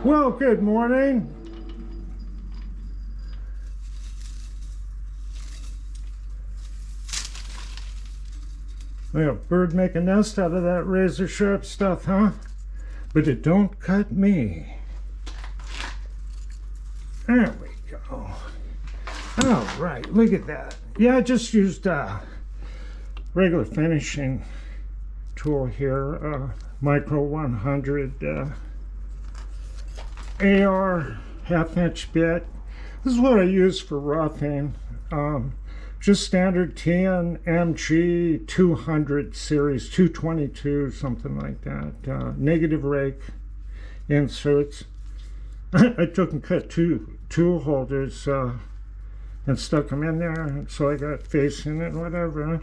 Well, good morning. We got a bird make a nest out of that razor sharp stuff, huh? But it don't cut me. There we go. All right, look at that. Yeah, I just used a regular finishing tool here, Micro 100 AR half-inch bit. This is what I use for roughing. Just standard TNMG 200 series, 222, something like that. Negative rake inserts. I took and cut two tool holders and stuck them in there, so I got facing it, whatever.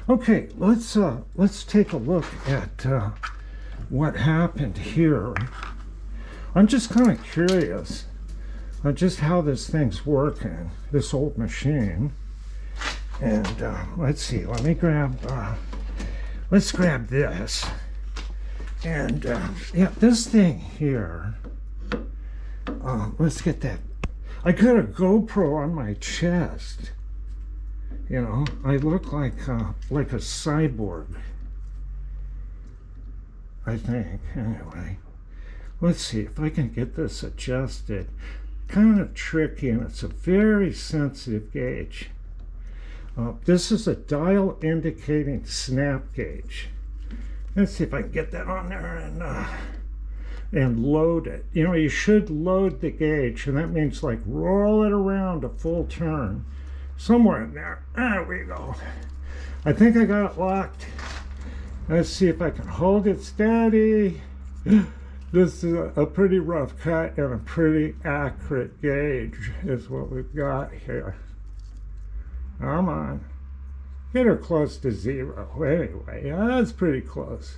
Okay, let's take a look at what happened here. I'm just kind of curious on just how this thing's working, this old machine. And let's see, let's grab this. And yeah, this thing here, let's get that. I got a GoPro on my chest. You know, I look like a cyborg, I think. Anyway, let's see if I can get this adjusted. Kind of tricky, and it's a very sensitive gauge. This is a dial indicating snap gauge. Let's see if I can get that on there and load it. You know, you should load the gauge, and that means like roll it around a full turn. Somewhere in there. There we go. I think I got it locked. Let's see if I can hold it steady. This is a pretty rough cut and a pretty accurate gauge is what we've got here. Come on. Get her close to zero. Anyway, yeah, that's pretty close.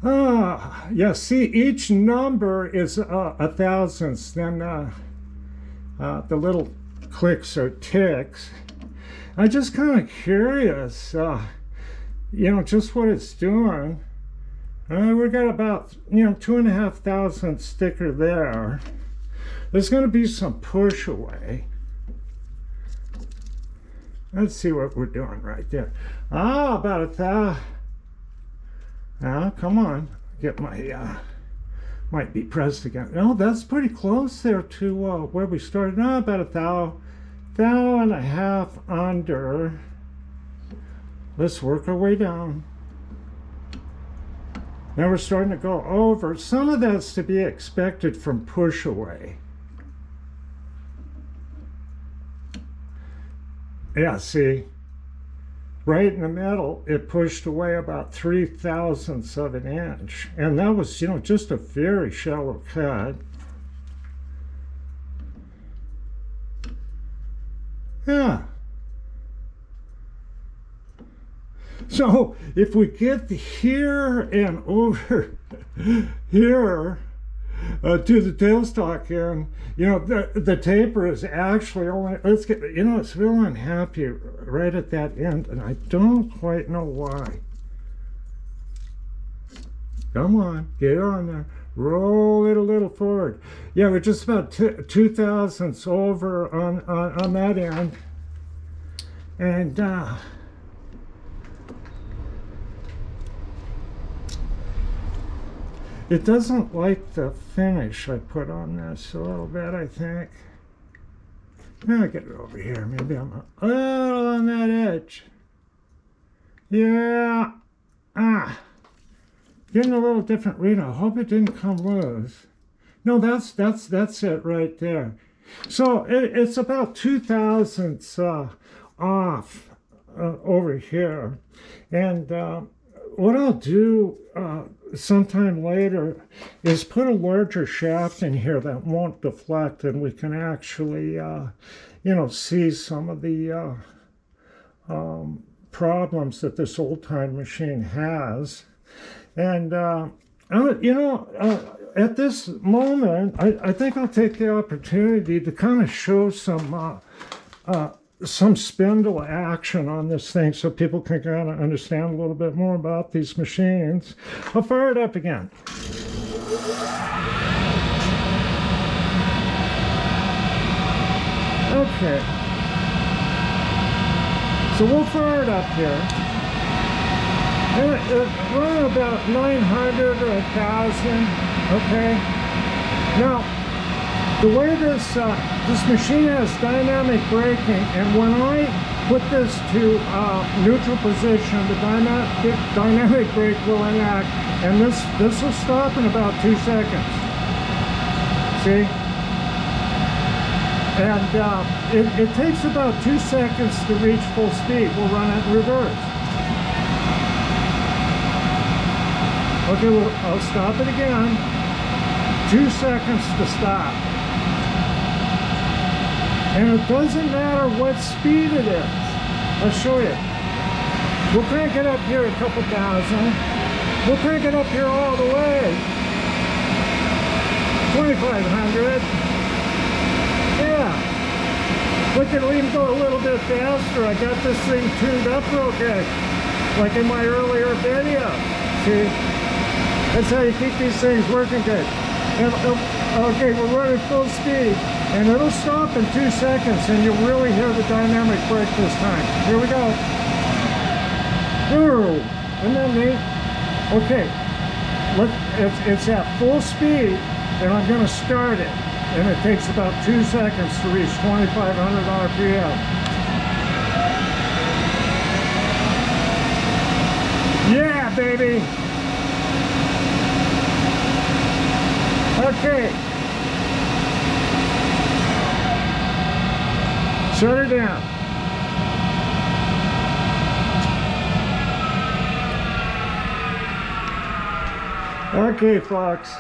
Yeah, see, each number is a thousandths. Then the little clicks or ticks. I'm just kind of curious, you know, just what it's doing. We got about, 2,500 sticker there. There's going to be some push away. Let's see what we're doing right there. About 1,000. Come on, get my might be pressed again. No, that's pretty close there to where we started. About 1,500 under. Let's work our way down. Now we're starting to go over. Some of that's to be expected from push away. Yeah, see, right in the middle, it pushed away about 0.03 of an inch. And that was, just a very shallow cut. Yeah. So if we get here and over here to the tailstock end, the taper is actually only, it's real unhappy right at that end, and I don't quite know why. Come on, get on there. Roll it a little forward. Yeah, we're just about 0.02 over on that end. And it doesn't like the finish I put on this a little bit, I think. Now get it over here. Maybe I'm a little on that edge. Yeah. Getting a little different read. I hope it didn't come loose. No, that's it right there. So it's about 0.02 off over here. And what I'll do sometime later is put a larger shaft in here that won't deflect, and we can actually see some of the problems that this old-time machine has. And at this moment, I think I'll take the opportunity to kind of show some spindle action on this thing so people can kind of understand a little bit more about these machines. I'll fire it up again. Okay. So we'll fire it up here. And it run about 900 or 1,000. Okay. Now, the way this machine has dynamic braking, and when I put this to neutral position, the dynamic brake will enact, and this will stop in about 2 seconds. See? And it takes about 2 seconds to reach full speed. We'll run it in reverse. Okay, well, I'll stop it again. 2 seconds to stop. And it doesn't matter what speed it is. I'll show you. We'll crank it up here a couple thousand. We'll crank it up here all the way. 2,500. Yeah. We can even go a little bit faster. I got this thing tuned up real good, like in my earlier video. See? That's how you keep these things working good. And, okay, we're running full speed, and it'll stop in 2 seconds, and you'll really hear the dynamic brake this time. Here we go. Ooh, isn't that neat? Okay, look, it's at full speed, and I'm going to start it, and it takes about 2 seconds to reach 2,500 RPM. Yeah, baby. Okay. Shut her down. Okay, folks.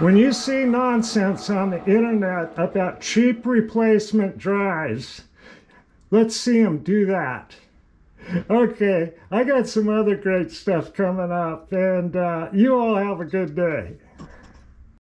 When you see nonsense on the internet about cheap replacement drives, let's see them do that. Okay, I got some other great stuff coming up, and you all have a good day.